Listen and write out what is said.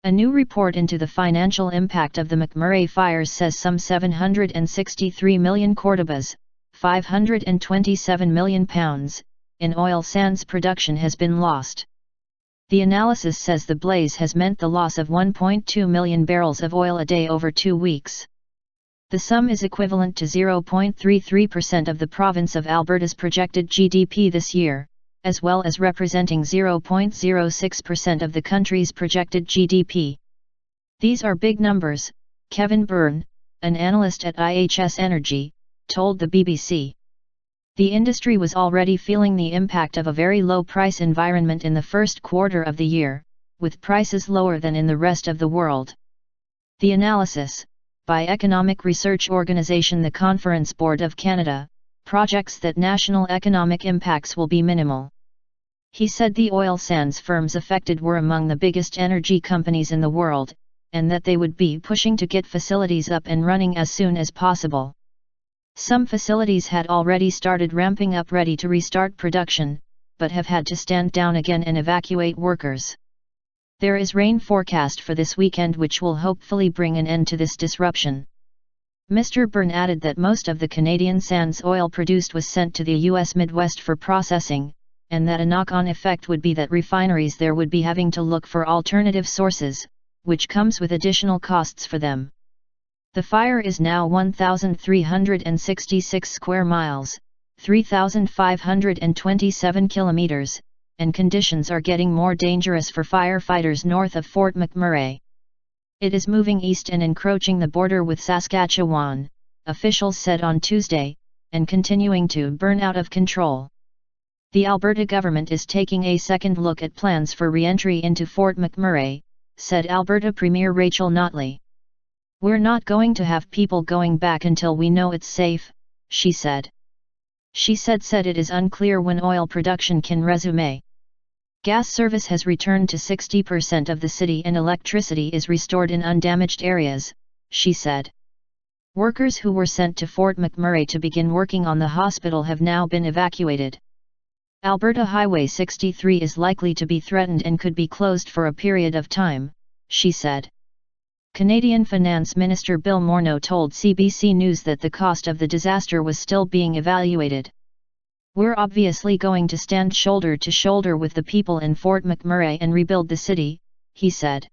A new report into the financial impact of the McMurray fires says some 763 million Cordobas, £527 million, in oil sands production has been lost. The analysis says the blaze has meant the loss of 1.2 million barrels of oil a day over 2 weeks. The sum is equivalent to 0.33% of the province of Alberta's projected GDP this year, as well as representing 0.06% of the country's projected GDP. These are big numbers, Kevin Birn, an analyst at IHS Energy, told the BBC. The industry was already feeling the impact of a very low price environment in the first quarter of the year, with prices lower than in the rest of the world. The analysis, by economic research organisation the Conference Board of Canada, projects that national economic impacts will be minimal. He said the oil sands firms affected were among the biggest energy companies in the world, and that they would be pushing to get facilities up and running as soon as possible. Some facilities had already started ramping up ready to restart production, but have had to stand down again and evacuate workers. There is rain forecast for this weekend which will hopefully bring an end to this disruption. Mr. Birn added that most of the Canadian sands oil produced was sent to the U.S. Midwest for processing, and that a knock-on effect would be that refineries there would be having to look for alternative sources, which comes with additional costs for them. The fire is now 1,366 square miles, 3,527 kilometers, and conditions are getting more dangerous for firefighters north of Fort McMurray. It is moving east and encroaching the border with Saskatchewan, officials said on Tuesday, and continuing to burn out of control. The Alberta government is taking a second look at plans for re-entry into Fort McMurray, said Alberta Premier Rachel Notley. "We're not going to have people going back until we know it's safe," she said. She said it is unclear when oil production can resume. Gas service has returned to 60% of the city and electricity is restored in undamaged areas, she said. Workers who were sent to Fort McMurray to begin working on the hospital have now been evacuated. Alberta Highway 63 is likely to be threatened and could be closed for a period of time, she said. Canadian Finance Minister Bill Morneau told CBC News that the cost of the disaster was still being evaluated. "We're obviously going to stand shoulder to shoulder with the people in Fort McMurray and rebuild the city," he said.